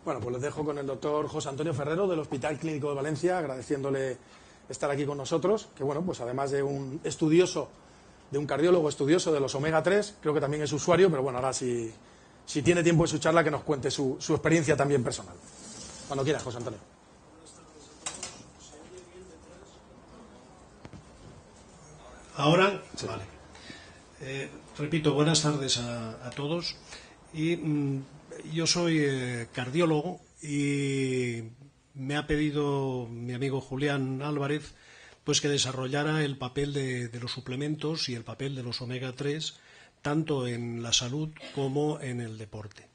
Bueno, pues les dejo con el doctor José Antonio Ferrero del Hospital Clínico de Valencia, agradeciéndole estar aquí con nosotros, que bueno, pues además de un estudioso, de un cardiólogo estudioso de los omega 3, creo que también es usuario, pero bueno, ahora si tiene tiempo en su charla, que nos cuente su experiencia también personal. Cuando quieras, José Antonio. ¿Ahora? Sí. Vale. Repito, buenas tardes a todos. Yo soy cardiólogo y me ha pedido mi amigo Julián Álvarez pues que desarrollara el papel de los suplementos y el papel de los omega 3 tanto en la salud como en el deporte.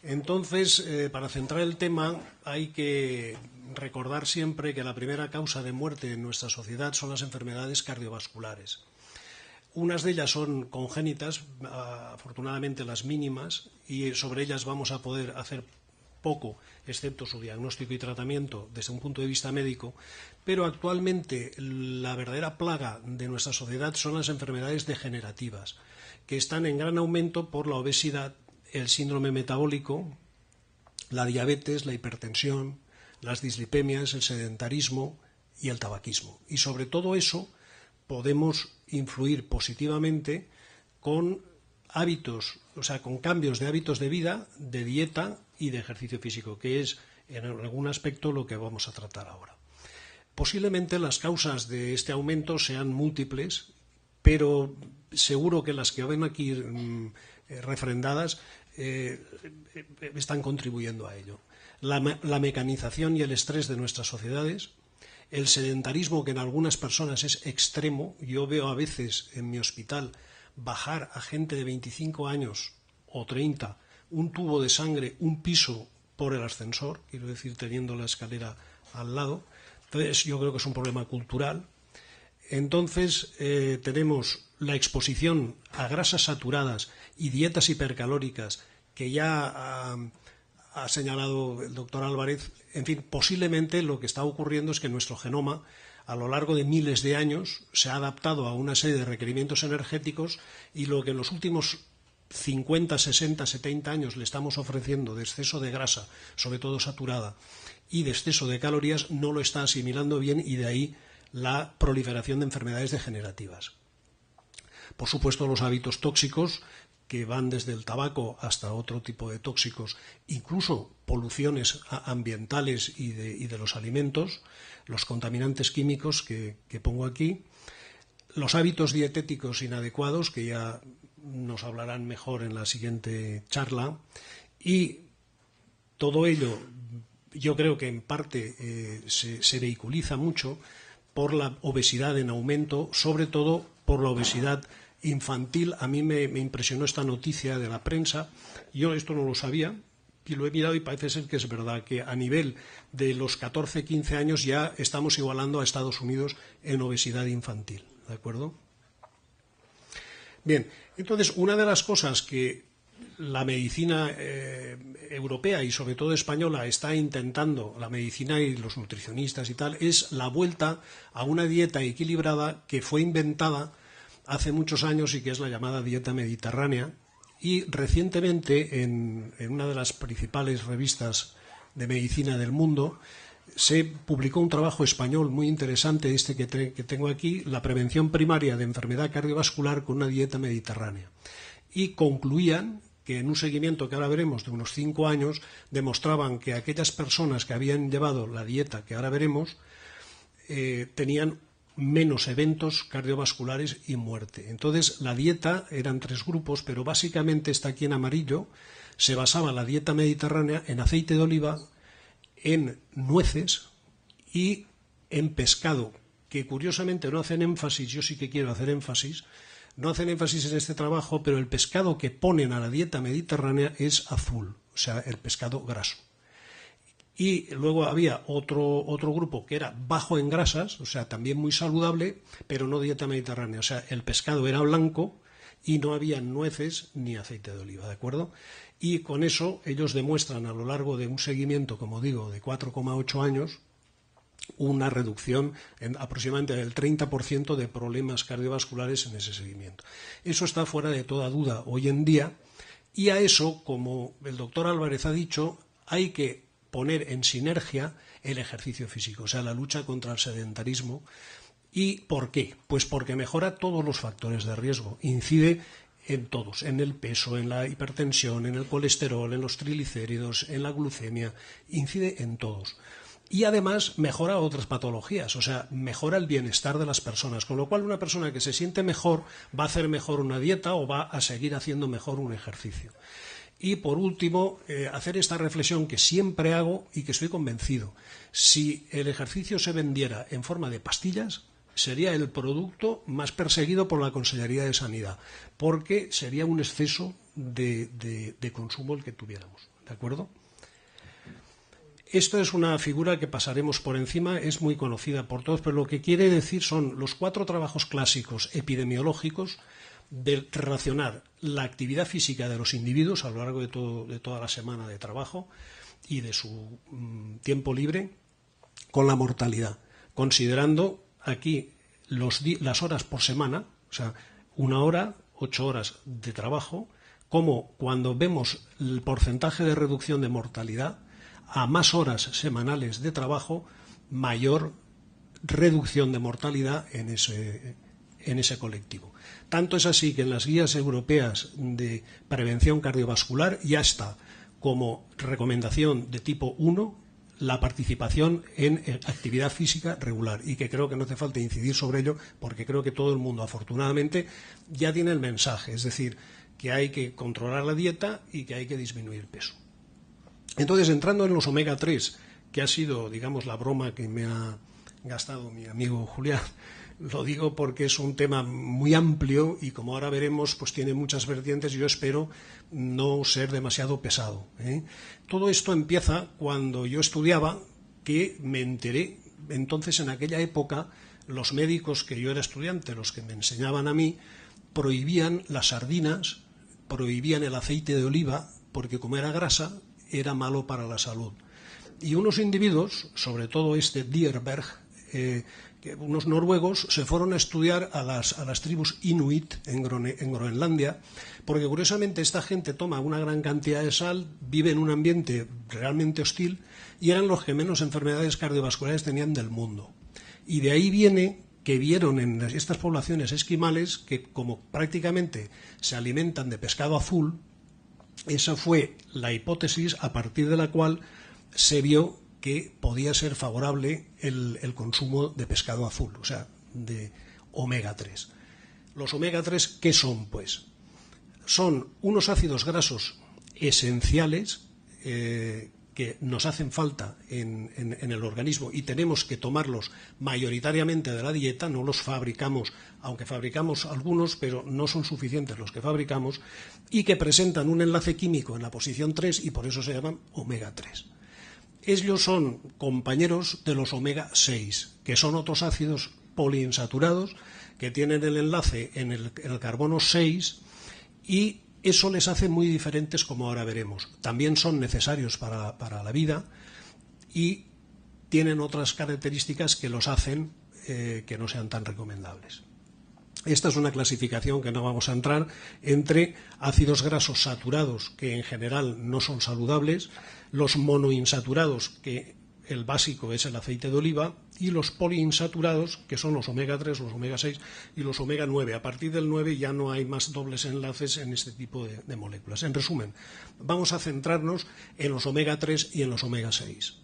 Entonces, para centrar el tema, hay que recordar siempre que la primera causa de muerte en nuestra sociedad son las enfermedades cardiovasculares. Unas de ellas son congénitas, afortunadamente las mínimas, y sobre ellas vamos a poder hacer poco, excepto su diagnóstico y tratamiento desde un punto de vista médico, pero actualmente la verdadera plaga de nuestra sociedad son las enfermedades degenerativas, que están en gran aumento por la obesidad, el síndrome metabólico, la diabetes, la hipertensión, las dislipemias, el sedentarismo y el tabaquismo. Y sobre todo eso podemos influir positivamente con hábitos, o sea, con cambios de hábitos de vida, de dieta y de ejercicio físico, que es en algún aspecto lo que vamos a tratar ahora. Posiblemente las causas de este aumento sean múltiples, pero seguro que las que ven aquí refrendadas están contribuyendo a ello. La mecanización y el estrés de nuestras sociedades, el sedentarismo, que en algunas personas es extremo. Yo veo a veces en mi hospital bajar a gente de 25 años o 30 un tubo de sangre, un piso por el ascensor, quiero decir, teniendo la escalera al lado. Entonces, yo creo que es un problema cultural. Entonces, tenemos la exposición a grasas saturadas y dietas hipercalóricas, que ya ha señalado el doctor Álvarez. En fin, posiblemente lo que está ocurriendo es que nuestro genoma, a lo largo de miles de años, se ha adaptado a una serie de requerimientos energéticos, y lo que en los últimos 50, 60, 70 años le estamos ofreciendo de exceso de grasa, sobre todo saturada, y de exceso de calorías, no lo está asimilando bien, y de ahí la proliferación de enfermedades degenerativas. Por supuesto, los hábitos tóxicos, que van desde el tabaco hasta otro tipo de tóxicos, incluso poluciones ambientales y de los alimentos, los contaminantes químicos que pongo aquí, los hábitos dietéticos inadecuados, que ya nos hablarán mejor en la siguiente charla, y todo ello yo creo que en parte se vehiculiza mucho por la obesidad en aumento, sobre todo por la obesidad infantil. A mí me impresionó esta noticia de la prensa. Yo esto no lo sabía y lo he mirado, y parece ser que es verdad, que a nivel de los 14, 15 años ya estamos igualando a Estados Unidos en obesidad infantil, ¿de acuerdo? Bien, entonces una de las cosas que la medicina europea y sobre todo española está intentando, la medicina y los nutricionistas y tal, es la vuelta a una dieta equilibrada que fue inventada hace muchos años y que es la llamada dieta mediterránea. Y recientemente en una de las principales revistas de medicina del mundo se publicó un trabajo español muy interesante, que tengo aquí, la prevención primaria de enfermedad cardiovascular con una dieta mediterránea. Y concluían que en un seguimiento que ahora veremos de unos 5 años, demostraban que aquellas personas que habían llevado la dieta que ahora veremos tenían menos eventos cardiovasculares y muerte. Entonces, la dieta eran 3 grupos, pero básicamente está aquí en amarillo. Se basaba la dieta mediterránea en aceite de oliva, en nueces y en pescado, que curiosamente no hacen énfasis. Yo sí que quiero hacer énfasis. No hacen énfasis en este trabajo, pero el pescado que ponen a la dieta mediterránea es azul, o sea, el pescado graso. Y luego había otro grupo que era bajo en grasas, o sea, también muy saludable, pero no dieta mediterránea. O sea, el pescado era blanco y no había nueces ni aceite de oliva, ¿de acuerdo? Y con eso ellos demuestran a lo largo de un seguimiento, como digo, de 4,8 años, una reducción en aproximadamente del 30% de problemas cardiovasculares en ese seguimiento. Eso está fuera de toda duda hoy en día, y a eso, como el doctor Álvarez ha dicho, hay que poner en sinergia el ejercicio físico, o sea, la lucha contra el sedentarismo. ¿Y por qué? Pues porque mejora todos los factores de riesgo, incide en todos, en el peso, en la hipertensión, en el colesterol, en los triglicéridos, en la glucemia, incide en todos. Y además mejora otras patologías, o sea, mejora el bienestar de las personas, con lo cual una persona que se siente mejor va a hacer mejor una dieta o va a seguir haciendo mejor un ejercicio. Y por último, hacer esta reflexión que siempre hago y que estoy convencido. Si el ejercicio se vendiera en forma de pastillas, sería el producto más perseguido por la Consellería de Sanidad, porque sería un exceso de consumo el que tuviéramos. ¿De acuerdo? Esto es una figura que pasaremos por encima, es muy conocida por todos, pero lo que quiere decir son los 4 trabajos clásicos epidemiológicos de relacionar la actividad física de los individuos a lo largo de toda la semana de trabajo y de su tiempo libre con la mortalidad, considerando aquí las horas por semana, o sea, 1 hora, 8 horas de trabajo, como cuando vemos el porcentaje de reducción de mortalidad, a más horas semanales de trabajo, mayor reducción de mortalidad en ese colectivo. Tanto es así que en las guías europeas de prevención cardiovascular ya está como recomendación de tipo 1 la participación en actividad física regular, y que creo que no hace falta incidir sobre ello porque creo que todo el mundo afortunadamente ya tiene el mensaje, es decir, que hay que controlar la dieta y que hay que disminuir peso. Entonces, entrando en los omega 3, que ha sido, digamos, la broma que me ha gastado mi amigo Julián, lo digo porque es un tema muy amplio y, como ahora veremos, pues tiene muchas vertientes y yo espero no ser demasiado pesado, ¿eh? Todo esto empieza cuando yo estudiaba, que me enteré, entonces en aquella época los médicos que yo era estudiante, los que me enseñaban a mí, prohibían las sardinas, prohibían el aceite de oliva, porque como era grasa, era malo para la salud. Y unos individuos, sobre todo este Dierberg, unos noruegos, se fueron a estudiar a las tribus inuit en Groenlandia, porque curiosamente esta gente toma una gran cantidad de sal, vive en un ambiente realmente hostil y eran los que menos enfermedades cardiovasculares tenían del mundo. Y de ahí viene que vieron en estas poblaciones esquimales que, como prácticamente se alimentan de pescado azul, esa fue la hipótesis a partir de la cual se vio que podía ser favorable el consumo de pescado azul, o sea, de omega 3. Los omega 3, ¿qué son? Pues son unos ácidos grasos esenciales que nos hacen falta en el organismo y tenemos que tomarlos mayoritariamente de la dieta, no los fabricamos, aunque fabricamos algunos, pero no son suficientes los que fabricamos, y que presentan un enlace químico en la posición 3 y por eso se llaman omega 3. Ellos son compañeros de los omega 6, que son otros ácidos poliinsaturados que tienen el enlace en el carbono 6 y eso les hace muy diferentes, como ahora veremos. También son necesarios para la vida y tienen otras características que los hacen que no sean tan recomendables. Esta es una clasificación que no vamos a entrar entre ácidos grasos saturados, que en general no son saludables, los monoinsaturados, que el básico es el aceite de oliva, y los poliinsaturados, que son los omega 3, los omega 6 y los omega 9. A partir del 9 ya no hay más dobles enlaces en este tipo de moléculas. En resumen, vamos a centrarnos en los omega 3 y en los omega 6.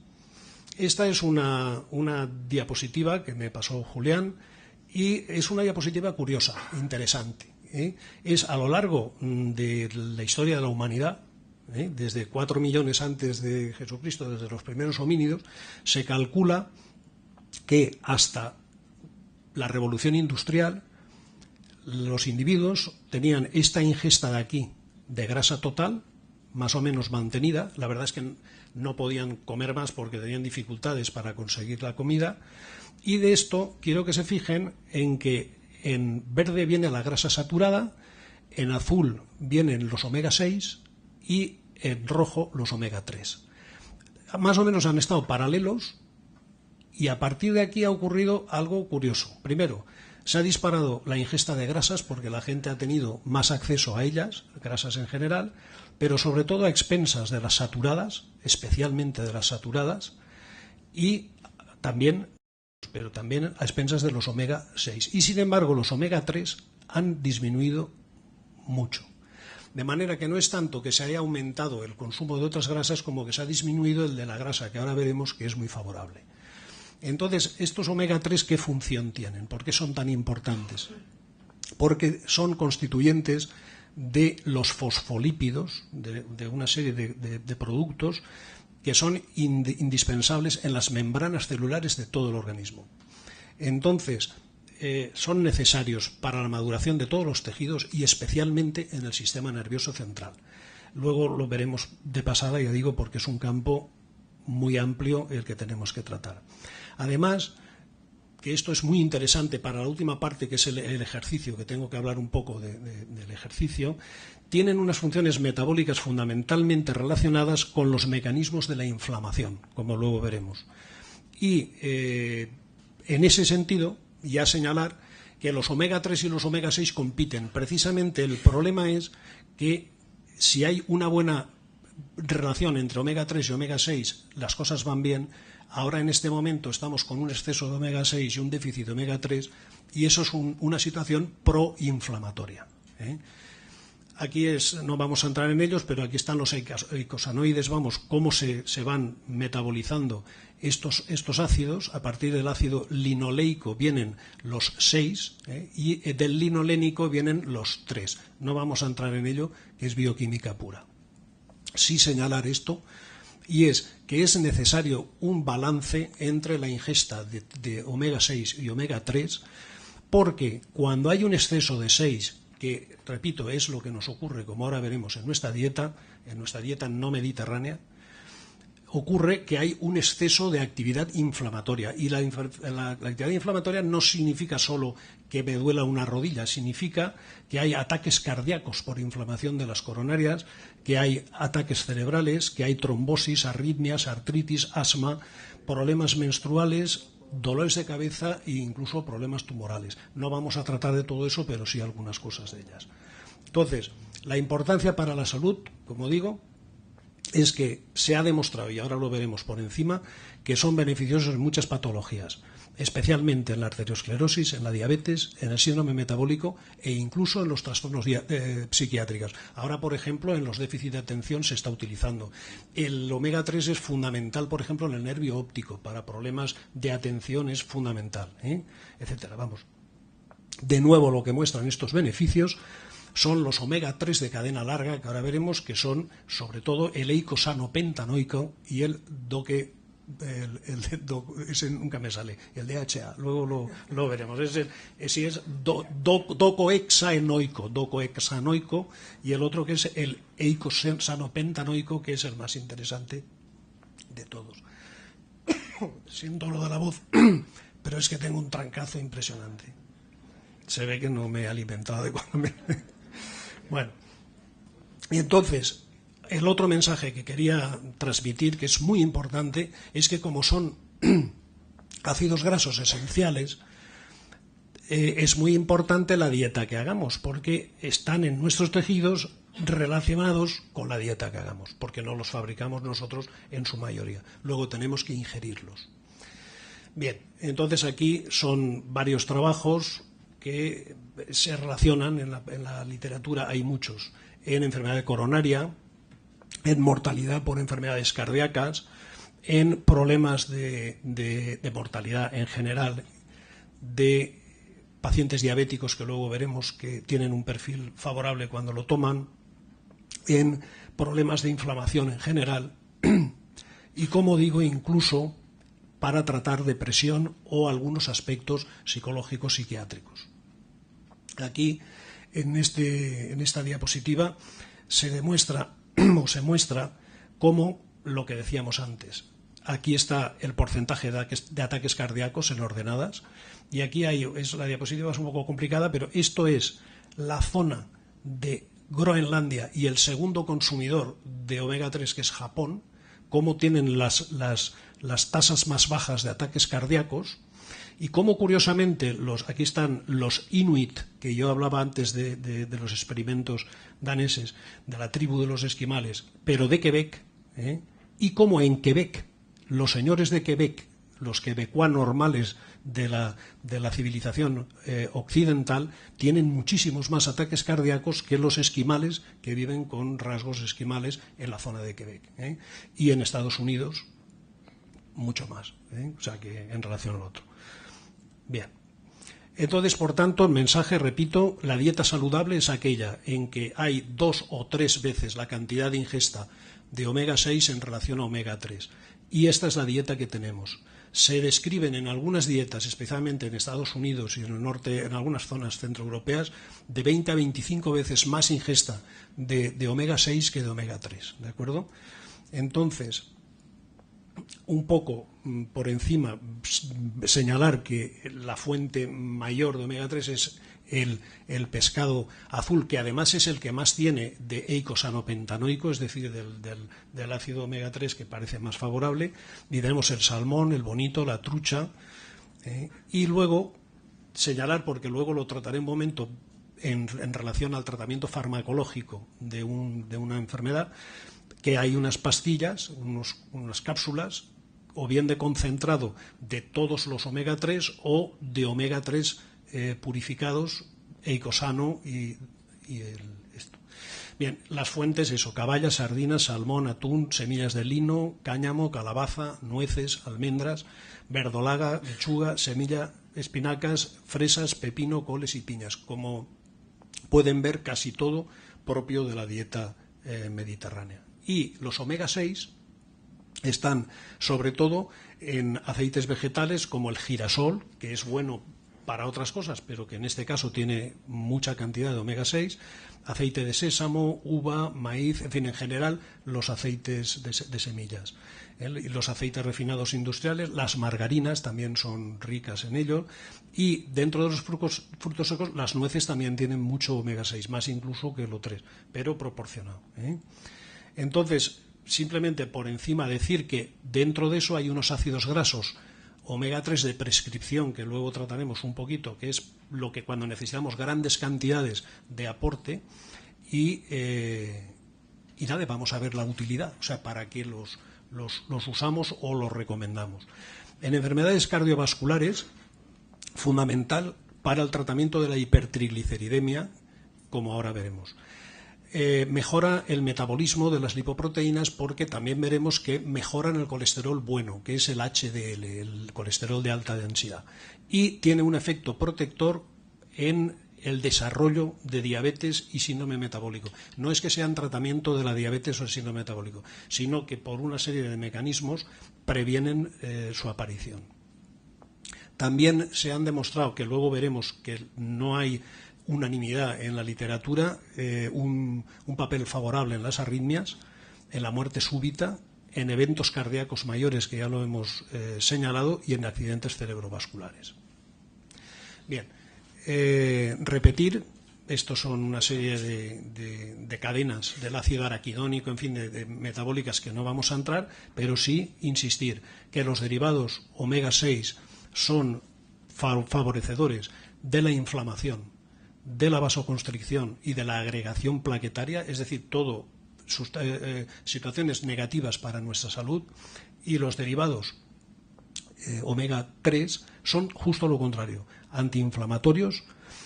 Esta es una diapositiva que me pasó Julián y es una diapositiva curiosa, interesante, ¿eh? Es a lo largo de la historia de la humanidad, desde 4 millones antes de Jesucristo, desde los primeros homínidos, se calcula que hasta la revolución industrial los individuos tenían esta ingesta de aquí de grasa total, más o menos mantenida. La verdad es que no podían comer más porque tenían dificultades para conseguir la comida, y de esto quiero que se fijen en que en verde viene la grasa saturada, en azul vienen los omega 6 y en rojo los omega 3. Más o menos han estado paralelos y a partir de aquí ha ocurrido algo curioso. Primero, Se ha disparado la ingesta de grasas porque la gente ha tenido más acceso a ellas, grasas en general, pero sobre todo a expensas de las saturadas, especialmente de las saturadas, y también a expensas de los omega 6. Y sin embargo, los omega 3 han disminuido mucho. De manera que no es tanto que se haya aumentado el consumo de otras grasas como que se ha disminuido el de la grasa, que ahora veremos que es muy favorable. Entonces, estos omega 3, ¿qué función tienen? ¿Por qué son tan importantes? Porque son constituyentes de los fosfolípidos, de una serie de productos que son indispensables en las membranas celulares de todo el organismo. Entonces, son necesarios para la maduración de todos los tejidos y especialmente en el sistema nervioso central. Luego lo veremos de pasada, ya digo, porque es un campo muy amplio el que tenemos que tratar. Además, que esto es muy interesante para la última parte, que es el ejercicio, que tengo que hablar un poco del ejercicio, tienen unas funciones metabólicas fundamentalmente relacionadas con los mecanismos de la inflamación, como luego veremos. Y en ese sentido, ya señalar que los omega 3 y los omega 6 compiten. Precisamente el problema es que si hay una buena relación entre omega 3 y omega 6, las cosas van bien. Ahora en este momento estamos con un exceso de omega 6 y un déficit de omega 3 y eso es una situación proinflamatoria. Aquí no vamos a entrar en ellos, pero aquí están los eicosanoides, cómo se van metabolizando estos ácidos. A partir del ácido linoleico vienen los 6 y del linolénico vienen los 3. No vamos a entrar en ello, que es bioquímica pura. Sí señalar esto, y es que es necesario un balance entre la ingesta de omega 6 y omega 3, porque cuando hay un exceso de 6, que, repito, es lo que nos ocurre, como ahora veremos, en nuestra dieta no mediterránea, ocurre que hay un exceso de actividad inflamatoria. Y la actividad inflamatoria no significa solo que me duela una rodilla, significa que hay ataques cardíacos por inflamación de las coronarias, que hay ataques cerebrales, que hay trombosis, arritmias, artritis, asma, problemas menstruales, dolores de cabeza e incluso problemas tumorales. No vamos a tratar de todo eso, pero sí algunas cosas de ellas. Entonces, la importancia para la salud, como digo, es que se ha demostrado, y ahora lo veremos por encima, que son beneficiosos en muchas patologías, especialmente en la arteriosclerosis, en la diabetes, en el síndrome metabólico e incluso en los trastornos psiquiátricos. Ahora, por ejemplo, en los déficits de atención se está utilizando. El omega 3 es fundamental, por ejemplo, en el nervio óptico, para problemas de atención es fundamental, etcétera. De nuevo, lo que muestran estos beneficios son los omega 3 de cadena larga, que ahora veremos, que son sobre todo el eicosanopentanoico y el ese nunca me sale, el DHA, luego lo veremos. Si es docohexanoico, y el otro que es el eicosanopentanoico, que es el más interesante de todos. Siento lo de la voz, pero es que tengo un trancazo impresionante. Se ve que no me he alimentado adecuadamente. Bueno, y entonces, el otro mensaje que quería transmitir, que es muy importante, es que como son ácidos grasos esenciales, es muy importante la dieta que hagamos, porque están en nuestros tejidos relacionados con la dieta que hagamos, porque no los fabricamos nosotros en su mayoría. Luego tenemos que ingerirlos. Bien, entonces aquí son varios trabajos que se relacionan, en la literatura hay muchos, en enfermedad coronaria, en mortalidad por enfermedades cardíacas, en problemas de mortalidad en general, de pacientes diabéticos que luego veremos que tienen un perfil favorable cuando lo toman, en problemas de inflamación en general y, como digo, incluso para tratar depresión o algunos aspectos psicológicos psiquiátricos. Aquí, en esta diapositiva, se muestra cómo lo que decíamos antes. Aquí está el porcentaje de ataques cardíacos en ordenadas, y aquí la diapositiva es un poco complicada, pero esto es la zona de Groenlandia y el segundo consumidor de omega 3, que es Japón, cómo tienen las tasas más bajas de ataques cardíacos, Y como curiosamente, aquí están los Inuit, que yo hablaba antes de los experimentos daneses, de la tribu de los esquimales, pero de Quebec, y como en Quebec, los señores de Quebec, los quebecuas normales de la civilización occidental, tienen muchísimos más ataques cardíacos que los esquimales que viven con rasgos esquimales en la zona de Quebec. Y en Estados Unidos, mucho más. O sea, que en relación al otro. Bien. Entonces, por tanto, el mensaje, repito, la dieta saludable es aquella en que hay 2 o 3 veces la cantidad de ingesta de omega 6 en relación a omega 3. Y esta es la dieta que tenemos. Se describen en algunas dietas, especialmente en Estados Unidos y en el norte, en algunas zonas centroeuropeas, de 20 a 25 veces más ingesta de omega 6 que de omega 3. ¿De acuerdo? Entonces, un poco por encima, señalar que la fuente mayor de omega 3 es el pescado azul, que además es el que más tiene de eicosanopentanoico, es decir, del ácido omega 3, que parece más favorable. Y tenemos el salmón, el bonito, la trucha. Y luego señalar, porque luego lo trataré un momento en relación al tratamiento farmacológico de una enfermedad, que hay unas pastillas, unas cápsulas, o bien de concentrado de todos los omega 3 o de omega 3 purificados, eicosano y esto. Bien, las fuentes, eso: caballa, sardinas, salmón, atún, semillas de lino, cáñamo, calabaza, nueces, almendras, verdolaga, lechuga, semilla, espinacas, fresas, pepino, coles y piñas. Como pueden ver, casi todo propio de la dieta mediterránea. Y los omega 6 están sobre todo en aceites vegetales como el girasol, que es bueno para otras cosas, pero que en este caso tiene mucha cantidad de omega 6, aceite de sésamo, uva, maíz, en fin, en general los aceites de semillas. Y los aceites refinados industriales, las margarinas también son ricas en ello, y dentro de los frutos secos las nueces también tienen mucho omega 6, más incluso que el O3, pero proporcionado. Entonces, simplemente por encima decir que dentro de eso hay unos ácidos grasos omega 3 de prescripción, que luego trataremos un poquito, que es lo que cuando necesitamos grandes cantidades de aporte, y nada, vamos a ver la utilidad, o sea, para qué los usamos o los recomendamos. En enfermedades cardiovasculares, fundamental para el tratamiento de la hipertrigliceridemia, como ahora veremos. Mejora el metabolismo de las lipoproteínas, porque también veremos que mejoran el colesterol bueno, que es el HDL, el colesterol de alta densidad, y tiene un efecto protector en el desarrollo de diabetes y síndrome metabólico. No es que sean tratamiento de la diabetes o el síndrome metabólico, sino que por una serie de mecanismos previenen su aparición. También se han demostrado, que luego veremos que no hay unanimidad en la literatura, un papel favorable en las arritmias, en la muerte súbita, en eventos cardíacos mayores, que ya lo hemos señalado, y en accidentes cerebrovasculares. Bien, repetir, estos son una serie de cadenas del ácido araquidónico, en fin, de metabólicas que no vamos a entrar, pero sí insistir que los derivados omega 6 son favorecedores de la inflamación, de la vasoconstricción y de la agregación plaquetaria, es decir, todo situaciones negativas para nuestra salud, y los derivados omega 3 son justo lo contrario: antiinflamatorios,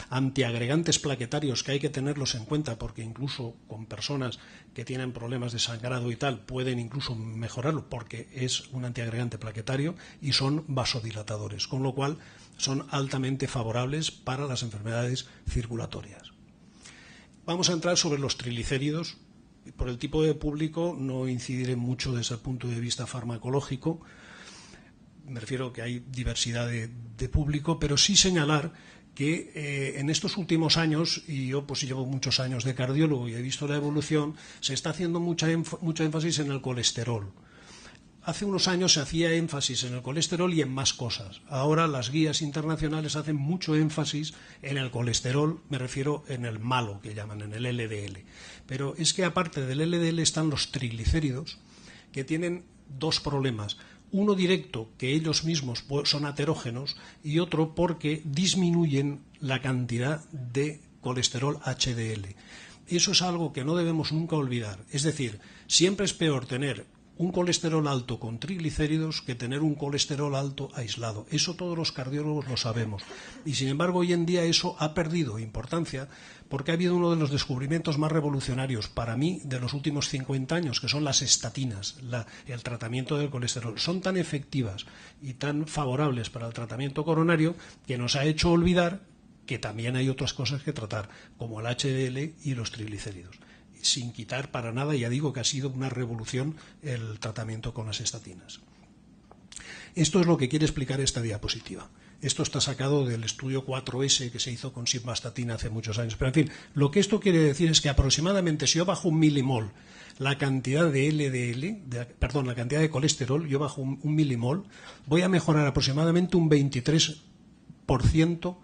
antiagregantes plaquetarios, que hay que tenerlos en cuenta, porque incluso con personas que tienen problemas de sangrado y tal pueden incluso mejorarlo, porque es un antiagregante plaquetario, y son vasodilatadores, con lo cual son altamente favorables para las enfermedades circulatorias. Vamos a entrar sobre los triglicéridos. Por el tipo de público no incidiré mucho desde el punto de vista farmacológico, me refiero que hay diversidad de público, pero sí señalar que en estos últimos años, y yo pues llevo muchos años de cardiólogo y he visto la evolución, se está haciendo mucho énfasis en el colesterol. Hace unos años se hacía énfasis en el colesterol y en más cosas. Ahora las guías internacionales hacen mucho énfasis en el colesterol, me refiero en el malo, que llaman, en el LDL. Pero es que aparte del LDL están los triglicéridos, que tienen dos problemas. Uno directo, que ellos mismos son aterógenos, y otro porque disminuyen la cantidad de colesterol HDL. Eso es algo que no debemos nunca olvidar. Es decir, siempre es peor tener un colesterol alto con triglicéridos que tener un colesterol alto aislado. Eso todos los cardiólogos lo sabemos. Y sin embargo, hoy en día eso ha perdido importancia porque ha habido uno de los descubrimientos más revolucionarios para mí de los últimos 50 años, que son las estatinas, el tratamiento del colesterol. Son tan efectivas y tan favorables para el tratamiento coronario que nos ha hecho olvidar que también hay otras cosas que tratar, como el HDL y los triglicéridos. Sin quitar para nada, ya digo que ha sido una revolución el tratamiento con las estatinas. Esto es lo que quiere explicar esta diapositiva. Esto está sacado del estudio 4S que se hizo con simvastatina hace muchos años. Pero en fin, lo que esto quiere decir es que aproximadamente si yo bajo un milimol la cantidad de la cantidad de colesterol, yo bajo un milimol, voy a mejorar aproximadamente un 23%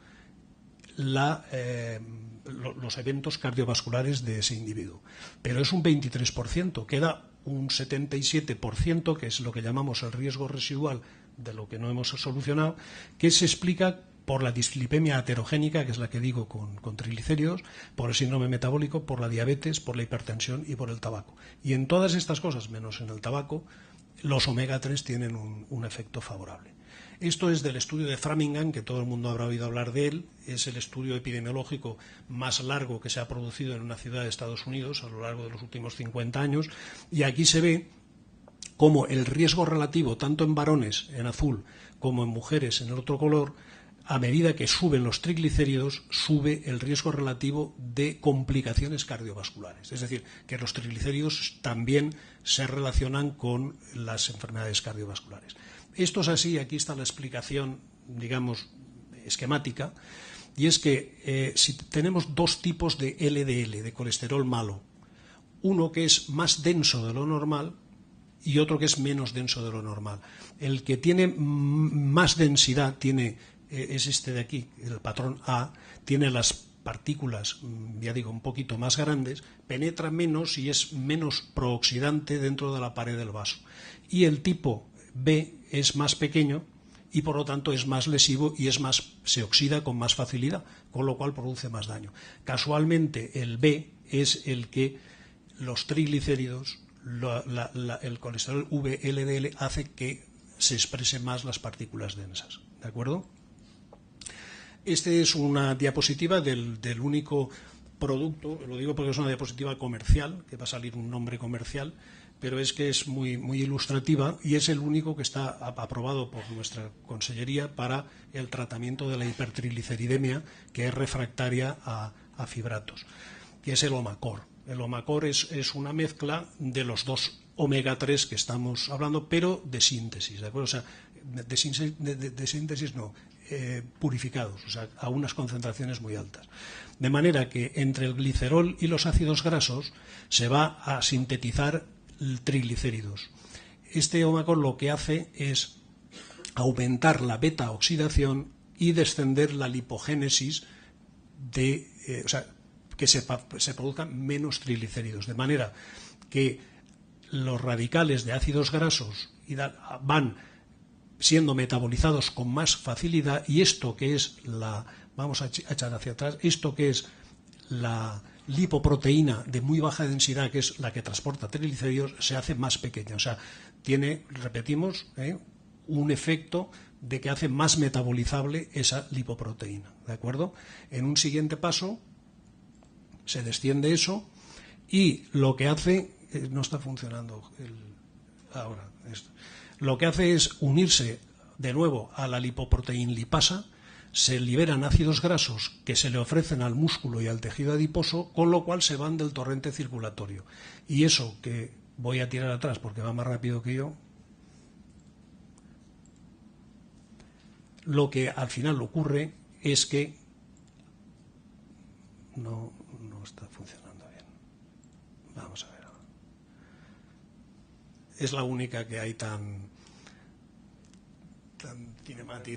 los eventos cardiovasculares de ese individuo. Pero es un 23%, queda un 77%, que es lo que llamamos el riesgo residual de lo que no hemos solucionado, que se explica por la dislipemia aterogénica, que es la que digo con triglicéridos, por el síndrome metabólico, por la diabetes, por la hipertensión y por el tabaco. Y en todas estas cosas, menos en el tabaco, los omega 3 tienen un efecto favorable. Esto es del estudio de Framingham, que todo el mundo habrá oído hablar de él. Es el estudio epidemiológico más largo que se ha producido en una ciudad de Estados Unidos a lo largo de los últimos 50 años. Y aquí se ve cómo el riesgo relativo, tanto en varones, en azul, como en mujeres, en el otro color, a medida que suben los triglicéridos, sube el riesgo relativo de complicaciones cardiovasculares. Es decir, que los triglicéridos también se relacionan con las enfermedades cardiovasculares. Esto es así, aquí está la explicación, digamos, esquemática, y es que si tenemos dos tipos de LDL, de colesterol malo, uno que es más denso de lo normal y otro que es menos denso de lo normal. El que tiene más densidad es este de aquí, el patrón A, tiene las partículas, ya digo, un poquito más grandes, penetra menos y es menos prooxidante dentro de la pared del vaso. Y el tipo B es más pequeño y por lo tanto es más lesivo y se oxida con más facilidad, con lo cual produce más daño. Casualmente el B es el que los triglicéridos, el colesterol VLDL hace que se expresen más las partículas densas. ¿De acuerdo? Esta es una diapositiva del único producto, lo digo porque es una diapositiva comercial, que va a salir un nombre comercial, pero es que es muy, muy ilustrativa y es el único que está aprobado por nuestra consellería para el tratamiento de la hipertrigliceridemia, que es refractaria a fibratos, que es el Omacor. El Omacor es una mezcla de los dos omega 3 que estamos hablando, pero de síntesis, ¿de acuerdo? O sea, de síntesis no, purificados, o sea, a unas concentraciones muy altas. De manera que entre el glicerol y los ácidos grasos se va a sintetizar triglicéridos. Este Omacor lo que hace es aumentar la beta oxidación y descender la lipogénesis o sea, que se produzcan menos triglicéridos, de manera que los radicales de ácidos grasos van siendo metabolizados con más facilidad y esto que es vamos a echar hacia atrás, esto que es la lipoproteína de muy baja densidad, que es la que transporta triglicéridos, se hace más pequeña. O sea, tiene, repetimos, un efecto de que hace más metabolizable esa lipoproteína. ¿De acuerdo? En un siguiente paso se desciende eso y lo que hace, no está funcionando ahora, lo que hace es unirse de nuevo a la lipoproteína lipasa, se liberan ácidos grasos que se le ofrecen al músculo y al tejido adiposo, con lo cual se van del torrente circulatorio. Y eso que voy a tirar atrás porque va más rápido que yo, lo que al final ocurre es que no está funcionando bien. Vamos a ver. Es la única que hay tan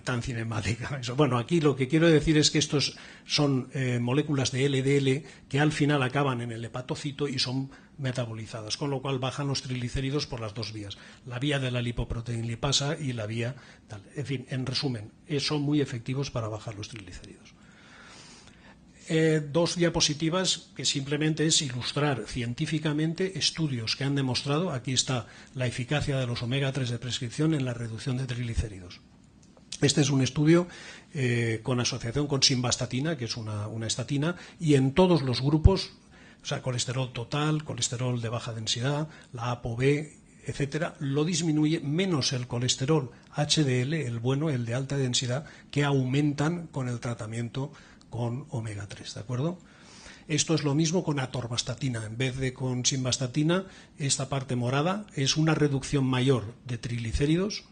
tan cinemática. Eso. Bueno, aquí lo que quiero decir es que estos son moléculas de LDL que al final acaban en el hepatocito y son metabolizadas, con lo cual bajan los triglicéridos por las dos vías, la vía de la lipoproteinlipasa y la vía tal. En fin, en resumen, son muy efectivos para bajar los triglicéridos. Dos diapositivas que simplemente es ilustrar científicamente estudios que han demostrado, aquí está la eficacia de los omega 3 de prescripción en la reducción de triglicéridos. Este es un estudio con asociación con simvastatina, que es una estatina, y en todos los grupos, o sea, colesterol total, colesterol de baja densidad, la ApoB, etcétera, lo disminuye menos el colesterol HDL, el bueno, el de alta densidad, que aumentan con el tratamiento con omega 3, ¿de acuerdo? Esto es lo mismo con atorvastatina. En vez de con simvastatina, esta parte morada es una reducción mayor de triglicéridos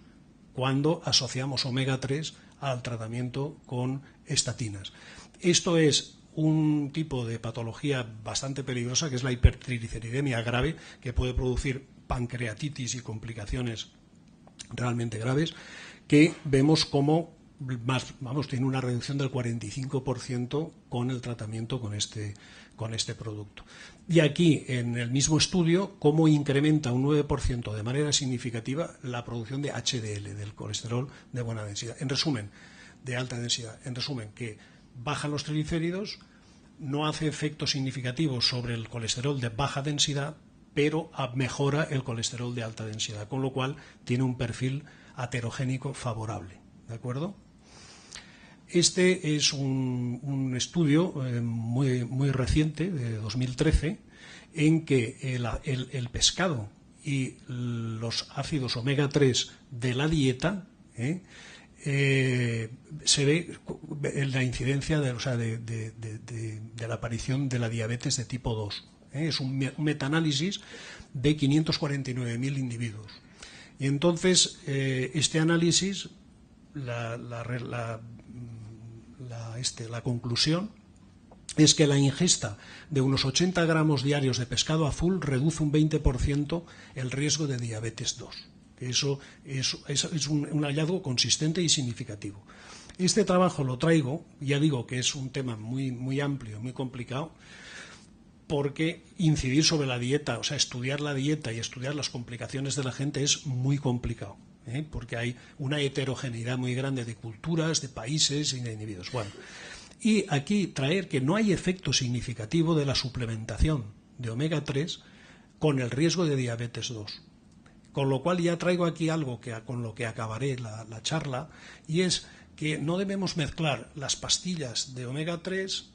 cuando asociamos omega 3 al tratamiento con estatinas. Esto es un tipo de patología bastante peligrosa, que es la hipertrigliceridemia grave, que puede producir pancreatitis y complicaciones realmente graves, que vemos como tiene una reducción del 45% con el tratamiento con este producto. Y aquí, en el mismo estudio, cómo incrementa un 9% de manera significativa la producción de HDL, del colesterol de buena densidad. En resumen, de alta densidad. En resumen, que bajan los triglicéridos, no hace efecto significativo sobre el colesterol de baja densidad, pero mejora el colesterol de alta densidad, con lo cual tiene un perfil aterogénico favorable. ¿De acuerdo? Este es un estudio muy reciente, de 2013, en que el pescado y los ácidos omega 3 de la dieta se ve la incidencia de la aparición de la diabetes de tipo 2. Es un metaanálisis de 549.000 individuos. Y entonces, este análisis, la conclusión es que la ingesta de unos 80 gramos diarios de pescado azul reduce un 20% el riesgo de diabetes 2. Eso es un hallazgo consistente y significativo. Este trabajo lo traigo, ya digo que es un tema muy amplio, muy complicado, porque incidir sobre la dieta, o sea, estudiar la dieta y estudiar las complicaciones de la gente es muy complicado. Porque hay una heterogeneidad muy grande de culturas, de países y de individuos. Bueno, y aquí traer que no hay efecto significativo de la suplementación de omega 3 con el riesgo de diabetes 2. Con lo cual ya traigo aquí algo con lo que acabaré la charla, y es que no debemos mezclar las pastillas de omega 3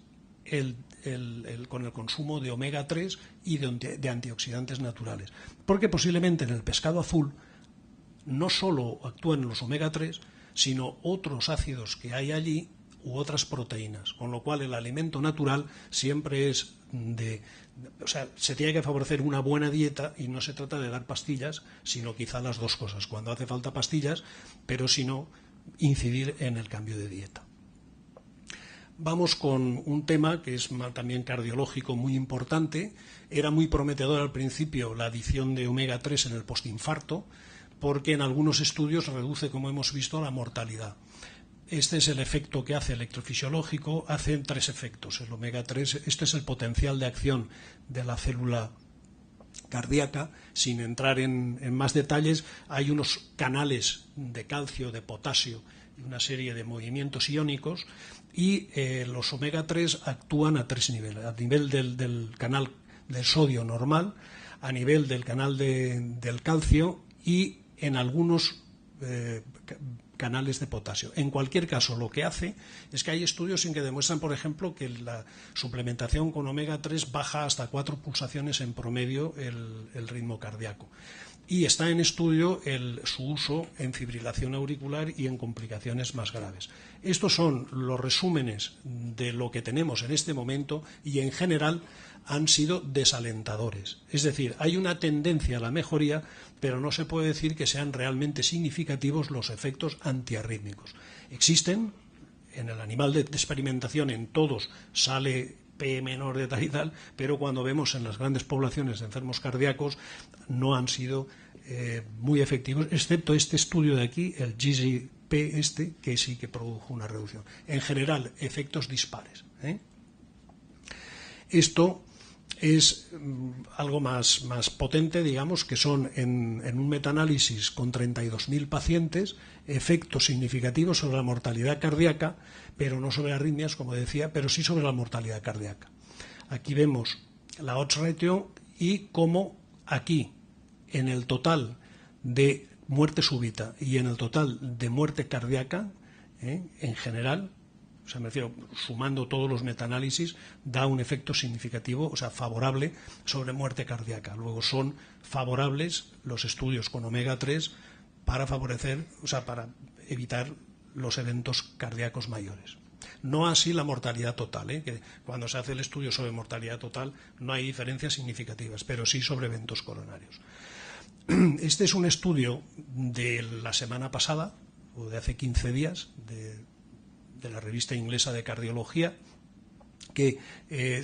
con el consumo de omega 3 y de antioxidantes naturales. Porque posiblemente en el pescado azul no solo actúan los omega 3, sino otros ácidos que hay allí u otras proteínas, con lo cual el alimento natural siempre es o sea, se tiene que favorecer una buena dieta y no se trata de dar pastillas, sino quizá las dos cosas, cuando hace falta pastillas, pero si no, incidir en el cambio de dieta. Vamos con un tema que es también cardiológico muy importante. Era muy prometedor al principio la adición de omega 3 en el postinfarto, porque en algunos estudios reduce, como hemos visto, la mortalidad. Este es el efecto que hace electrofisiológico, hacen tres efectos. El omega 3, este es el potencial de acción de la célula cardíaca. Sin entrar en más detalles, hay unos canales de calcio, de potasio y una serie de movimientos iónicos, y los omega 3 actúan a tres niveles: a nivel del canal del sodio normal, a nivel del canal del calcio y en algunos canales de potasio. En cualquier caso, lo que hace es que hay estudios en que demuestran, por ejemplo, que la suplementación con omega 3 baja hasta 4 pulsaciones en promedio el ritmo cardíaco. Y está en estudio su uso en fibrilación auricular y en complicaciones más graves. Estos son los resúmenes de lo que tenemos en este momento, y en general han sido desalentadores. Es decir, hay una tendencia a la mejoría, pero no se puede decir que sean realmente significativos los efectos antiarrítmicos. Existen, en el animal de experimentación, en todos sale P menor de tal y tal, pero cuando vemos en las grandes poblaciones de enfermos cardíacos no han sido muy efectivos, excepto este estudio de aquí, el P que sí que produjo una reducción. En general, efectos dispares. Esto es algo más potente, digamos, que son en un metaanálisis con 32.000 pacientes, efectos significativos sobre la mortalidad cardíaca, pero no sobre arritmias, como decía, pero sí sobre la mortalidad cardíaca. Aquí vemos la odds ratio y cómo aquí, en el total de muerte súbita y en el total de muerte cardíaca, en general, o sea, me refiero, sumando todos los metaanálisis, da un efecto significativo, o sea, favorable sobre muerte cardíaca. Luego son favorables los estudios con omega 3 para favorecer, o sea, para evitar los eventos cardíacos mayores. No así la mortalidad total, que cuando se hace el estudio sobre mortalidad total no hay diferencias significativas, pero sí sobre eventos coronarios. Este es un estudio de la semana pasada, o de hace 15 días, de la revista inglesa de cardiología, que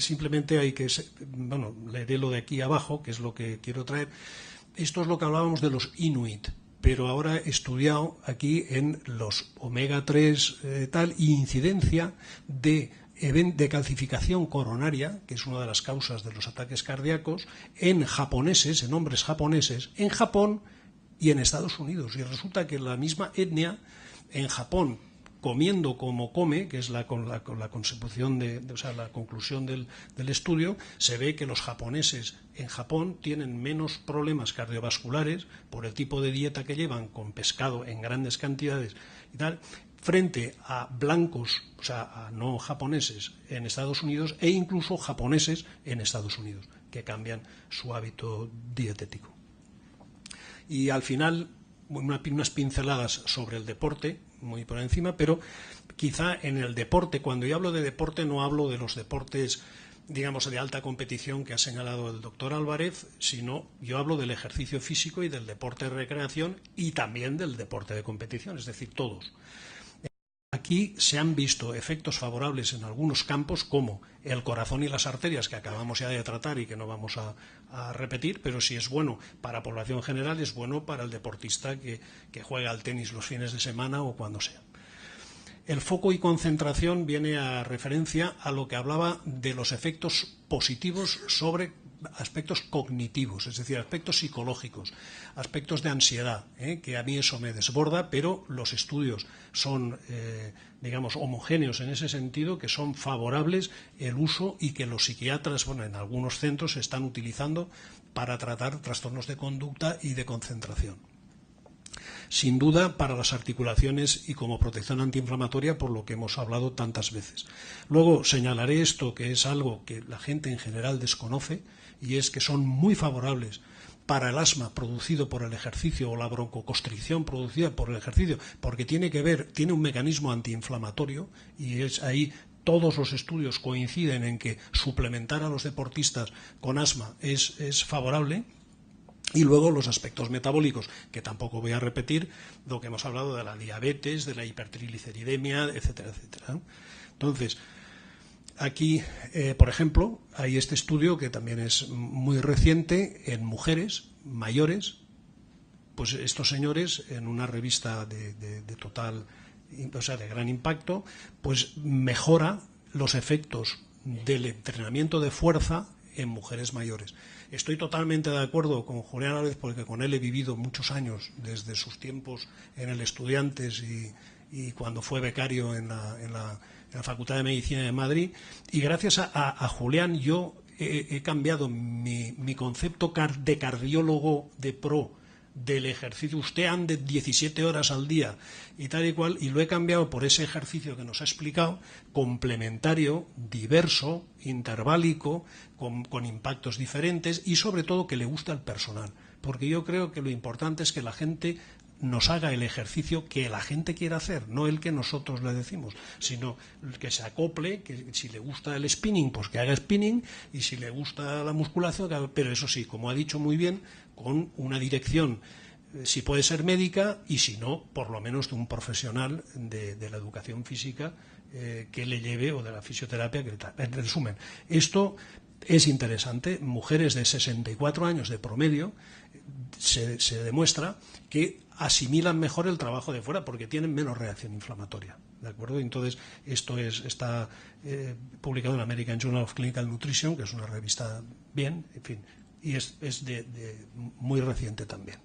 simplemente hay que, bueno, leeré lo de aquí abajo, que es lo que quiero traer. Esto es lo que hablábamos de los Inuit, pero ahora he estudiado aquí en los omega 3 tal, y incidencia de calcificación coronaria, que es una de las causas de los ataques cardíacos, en japoneses, en hombres japoneses, en Japón y en Estados Unidos. Y resulta que la misma etnia en Japón, comiendo como come, que es la consecución o sea, la conclusión del estudio, se ve que los japoneses en Japón tienen menos problemas cardiovasculares por el tipo de dieta que llevan, con pescado en grandes cantidades y tal, frente a blancos, o sea, a no japoneses en Estados Unidos, e incluso japoneses en Estados Unidos, que cambian su hábito dietético. Y al final, unas pinceladas sobre el deporte, muy por encima, pero quizá en el deporte, cuando yo hablo de deporte, no hablo de los deportes, digamos, de alta competición que ha señalado el doctor Álvarez, sino yo hablo del ejercicio físico y del deporte de recreación y también del deporte de competición, es decir, todos. Aquí se han visto efectos favorables en algunos campos, como el corazón y las arterias, que acabamos ya de tratar y que no vamos a repetir, pero si es bueno para la población general, es bueno para el deportista que juega al tenis los fines de semana o cuando sea. El foco y concentración viene a referencia a lo que hablaba de los efectos positivos sobre aspectos cognitivos, es decir, aspectos psicológicos, aspectos de ansiedad, que a mí eso me desborda, pero los estudios son, digamos, homogéneos en ese sentido, que son favorables el uso y que los psiquiatras, bueno, en algunos centros se están utilizando para tratar trastornos de conducta y de concentración. Sin duda para las articulaciones y como protección antiinflamatoria, por lo que hemos hablado tantas veces. Luego señalaré esto, que es algo que la gente en general desconoce, y es que son muy favorables para el asma producido por el ejercicio o la broncoconstricción producida por el ejercicio, porque tiene un mecanismo antiinflamatorio, y es ahí todos los estudios coinciden en que suplementar a los deportistas con asma es favorable. Y luego los aspectos metabólicos, que tampoco voy a repetir, lo que hemos hablado de la diabetes, de la hipertrigliceridemia, etcétera, etcétera. Entonces, aquí, por ejemplo, hay este estudio que también es muy reciente en mujeres mayores. Pues estos señores, en una revista de total, o sea, de gran impacto, pues mejora los efectos del entrenamiento de fuerza en mujeres mayores. Estoy totalmente de acuerdo con Julián Álvarez, porque con él he vivido muchos años, desde sus tiempos en el Estudiantes y cuando fue becario en la Facultad de Medicina de Madrid, y gracias a Julián yo he cambiado mi concepto de cardiólogo de pro del ejercicio. Usted ande 17 horas al día y tal y cual, y lo he cambiado por ese ejercicio que nos ha explicado, complementario, diverso, interválico, con impactos diferentes, y sobre todo que le gusta al personal, porque yo creo que lo importante es que la gente nos haga el ejercicio que la gente quiera hacer, no el que nosotros le decimos, sino que se acople, que si le gusta el spinning, pues que haga spinning, y si le gusta la musculación, pero eso sí, como ha dicho muy bien, con una dirección, si puede ser médica, y si no, por lo menos de un profesional de la educación física que le lleve, o de la fisioterapia. En resumen, esto es interesante. Mujeres de 64 años de promedio, se demuestra que asimilan mejor el trabajo de fuera porque tienen menos reacción inflamatoria, ¿de acuerdo? Entonces, esto está publicado en American Journal of Clinical Nutrition, que es una revista bien, en fin, y es muy reciente también.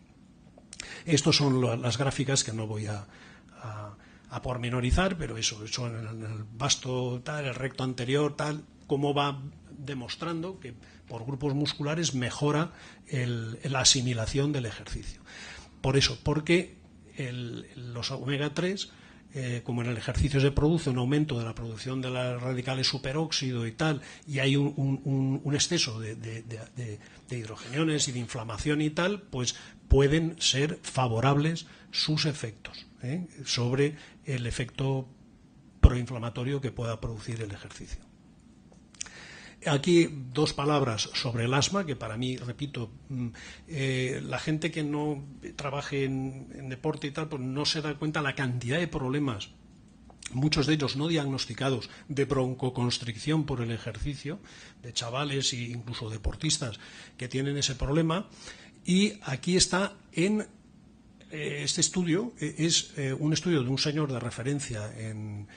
Estas son las gráficas que no voy a pormenorizar, pero eso en el vasto tal, el recto anterior tal, cómo va demostrando que por grupos musculares mejora la asimilación del ejercicio. Por eso, porque los omega 3, como en el ejercicio se produce un aumento de la producción de las radicales superóxido y tal, y hay un exceso de hidrogeniones y de inflamación y tal, pues pueden ser favorables sus efectos sobre el efecto proinflamatorio que pueda producir el ejercicio. Aquí dos palabras sobre el asma, que para mí, repito, la gente que no trabaje en deporte y tal, pues no se da cuenta la cantidad de problemas, muchos de ellos no diagnosticados, de broncoconstricción por el ejercicio, de chavales e incluso deportistas que tienen ese problema. Y aquí está este estudio, es un estudio de un señor de referencia en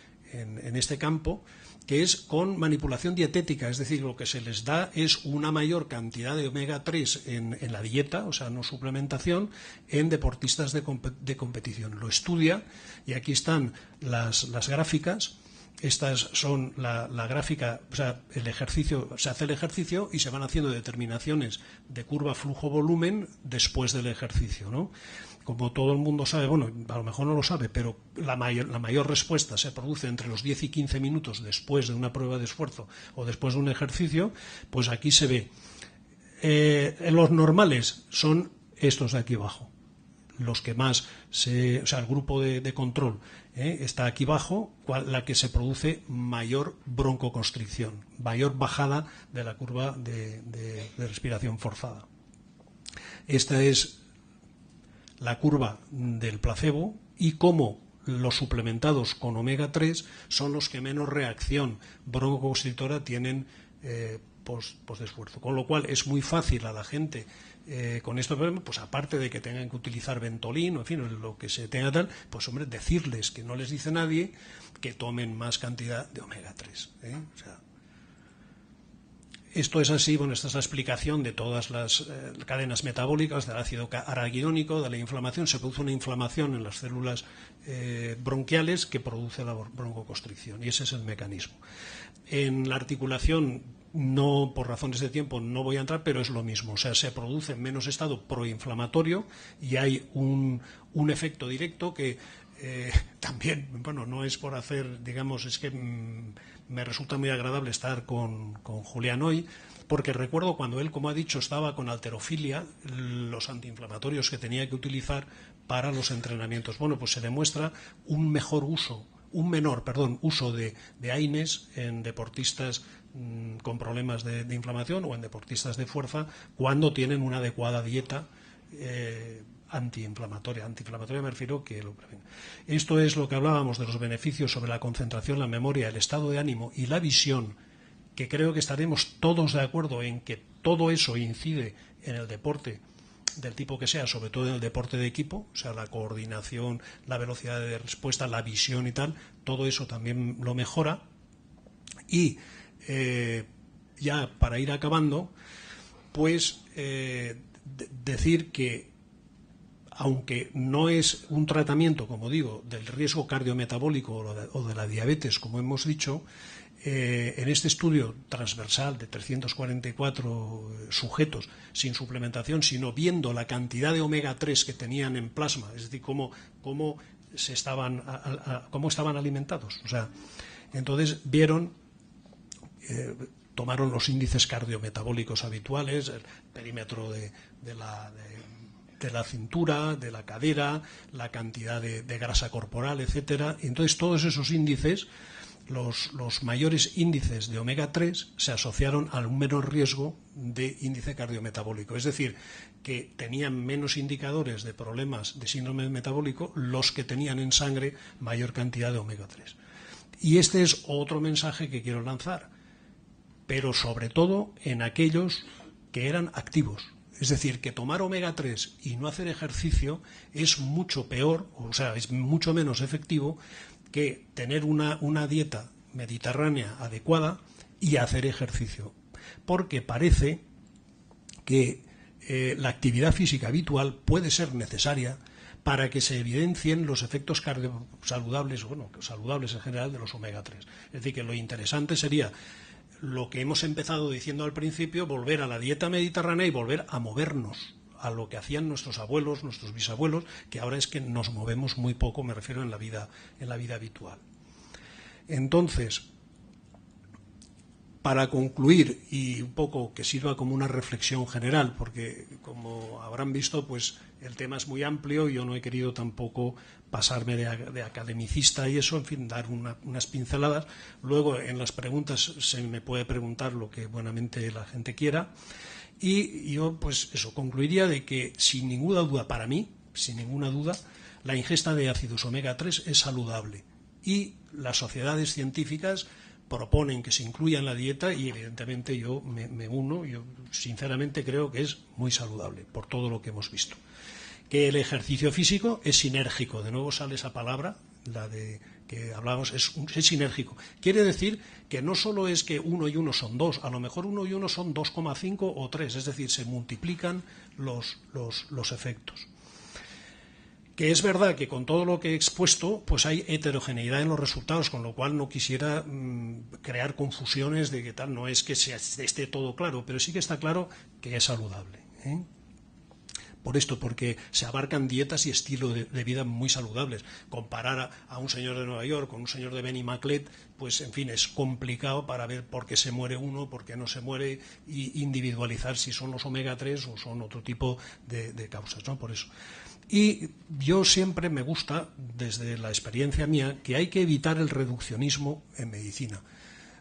este campo, que es con manipulación dietética, es decir, lo que se les da es una mayor cantidad de omega 3 en la dieta, o sea, no suplementación, en deportistas de competición. Lo estudia y aquí están las gráficas. Estas son la gráfica, o sea, el ejercicio, se hace el ejercicio y se van haciendo determinaciones de curva flujo-volumen después del ejercicio, ¿no? Como todo el mundo sabe, bueno, a lo mejor no lo sabe, pero la mayor respuesta se produce entre los 10 y 15 minutos después de una prueba de esfuerzo o después de un ejercicio, pues aquí se ve. Los normales son estos de aquí abajo. Los que más, o sea, el grupo de control está aquí abajo, la que se produce mayor broncoconstricción, mayor bajada de la curva de respiración forzada. Esta es la curva del placebo y cómo los suplementados con omega 3 son los que menos reacción broncoconstrictora tienen post esfuerzo. Con lo cual es muy fácil a la gente con estos problemas, pues aparte de que tengan que utilizar Ventolin, o en fin, lo que se tenga tal, pues hombre, decirles que no les dice nadie que tomen más cantidad de omega 3. O sea, esto es así, bueno, esta es la explicación de todas las cadenas metabólicas del ácido araquidónico, de la inflamación. Se produce una inflamación en las células bronquiales que produce la broncoconstricción, y ese es el mecanismo. En la articulación, no, por razones de tiempo no voy a entrar, pero es lo mismo, o sea, se produce menos estado proinflamatorio y hay un efecto directo que también, bueno, no es por hacer, digamos, es que me resulta muy agradable estar con Julián hoy, porque recuerdo cuando él, como ha dicho, estaba con halterofilia, los antiinflamatorios que tenía que utilizar para los entrenamientos. Bueno, pues se demuestra un menor uso de AINES en deportistas con problemas de inflamación o en deportistas de fuerza cuando tienen una adecuada dieta antiinflamatoria. Antiinflamatoria me refiero que esto es lo que hablábamos de los beneficios sobre la concentración, la memoria, el estado de ánimo y la visión, que creo que estaremos todos de acuerdo en que todo eso incide en el deporte del tipo que sea, sobre todo en el deporte de equipo, o sea, la coordinación, la velocidad de respuesta, la visión y tal, todo eso también lo mejora. Y ya para ir acabando, pues decir que aunque no es un tratamiento, como digo, del riesgo cardiometabólico o de la diabetes, como hemos dicho, en este estudio transversal de 344 sujetos sin suplementación, sino viendo la cantidad de omega 3 que tenían en plasma, es decir, cómo estaban alimentados. O sea, entonces vieron, tomaron los índices cardiometabólicos habituales, el perímetro de la cintura, de la cadera, la cantidad de grasa corporal, etcétera. Y entonces todos esos índices, los mayores índices de omega 3 se asociaron a un menor riesgo de índice cardiometabólico. Es decir, que tenían menos indicadores de problemas de síndrome metabólico los que tenían en sangre mayor cantidad de omega 3. Y este es otro mensaje que quiero lanzar, pero sobre todo en aquellos que eran activos. Es decir, que tomar omega 3 y no hacer ejercicio es mucho peor, o sea, es mucho menos efectivo que tener una dieta mediterránea adecuada y hacer ejercicio. Porque parece que la actividad física habitual puede ser necesaria para que se evidencien los efectos saludables en general de los omega 3. Es decir, que lo interesante sería lo que hemos empezado diciendo al principio, volver a la dieta mediterránea y volver a movernos a lo que hacían nuestros abuelos, nuestros bisabuelos, que ahora es que nos movemos muy poco, me refiero en la vida habitual. Entonces, para concluir, y un poco que sirva como una reflexión general, porque como habrán visto, pues el tema es muy amplio y yo no he querido tampoco pasarme de academicista y eso, en fin, dar unas pinceladas. Luego en las preguntas se me puede preguntar lo que buenamente la gente quiera. Y yo, pues eso, concluiría de que sin ninguna duda, para mí, sin ninguna duda, la ingesta de ácidos omega 3 es saludable. Y las sociedades científicas proponen que se incluya en la dieta y evidentemente yo me uno, yo sinceramente creo que es muy saludable por todo lo que hemos visto. Que el ejercicio físico es sinérgico, de nuevo sale esa palabra, la de que hablábamos, es sinérgico. Quiere decir que no solo es que 1 y 1 son 2, a lo mejor 1 y 1 son 2,5 o 3, es decir, se multiplican los efectos. Que es verdad que con todo lo que he expuesto, pues hay heterogeneidad en los resultados, con lo cual no quisiera crear confusiones de que tal, no es que esté todo claro, pero sí que está claro que es saludable, ¿eh? Por esto, porque se abarcan dietas y estilo de vida muy saludables. Comparar a un señor de Nueva York con un señor de Benimaclet, pues en fin, es complicado para ver por qué se muere uno, por qué no se muere, y individualizar si son los omega 3 o son otro tipo de causas, ¿no? Por eso. Y yo siempre me gusta, desde la experiencia mía, que hay que evitar el reduccionismo en medicina.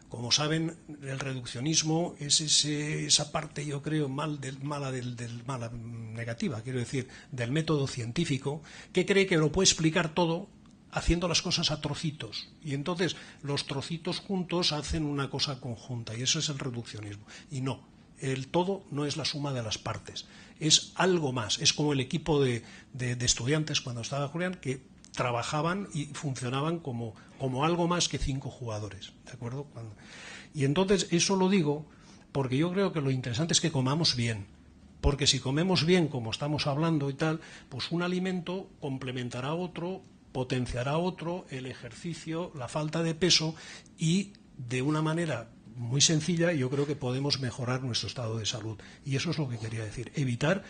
Como saben, el reduccionismo es esa parte, yo creo, mala negativa, quiero decir, del método científico, que cree que lo puede explicar todo haciendo las cosas a trocitos. Y entonces los trocitos juntos hacen una cosa conjunta, y eso es el reduccionismo. Y no, el todo no es la suma de las partes, es algo más. Es como el equipo de estudiantes cuando estaba Julián, que trabajaban y funcionaban como algo más que 5 jugadores, ¿de acuerdo? Y entonces eso lo digo porque yo creo que lo interesante es que comamos bien, porque si comemos bien, como estamos hablando y tal, pues un alimento complementará a otro, potenciará a otro, el ejercicio, la falta de peso, y de una manera muy sencilla yo creo que podemos mejorar nuestro estado de salud. Y eso es lo que quería decir, evitar,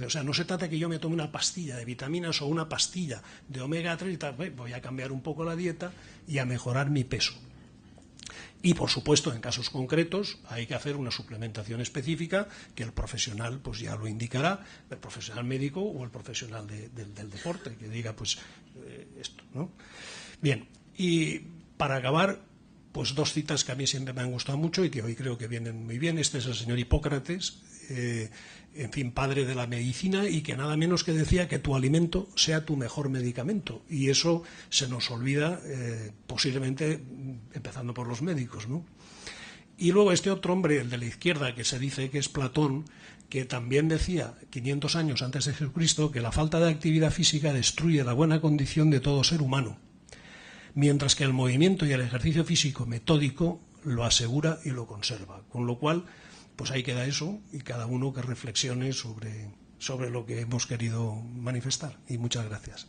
o sea, no se trata que yo me tome una pastilla de vitaminas o una pastilla de omega 3 y tal, voy a cambiar un poco la dieta y a mejorar mi peso. Y por supuesto, en casos concretos hay que hacer una suplementación específica que el profesional pues ya lo indicará, el profesional médico o el profesional del deporte, que diga pues esto, ¿no? Bien, y para acabar, pues 2 citas que a mí siempre me han gustado mucho y que hoy creo que vienen muy bien. Este es el señor Hipócrates, en fin, padre de la medicina, y que nada menos que decía que tu alimento sea tu mejor medicamento. Y eso se nos olvida, posiblemente empezando por los médicos, ¿no? Y luego este otro hombre, el de la izquierda, que se dice que es Platón, que también decía 500 años antes de Jesucristo que la falta de actividad física destruye la buena condición de todo ser humano, mientras que el movimiento y el ejercicio físico metódico lo asegura y lo conserva. Con lo cual, pues ahí queda eso, y cada uno que reflexione sobre lo que hemos querido manifestar. Y muchas gracias.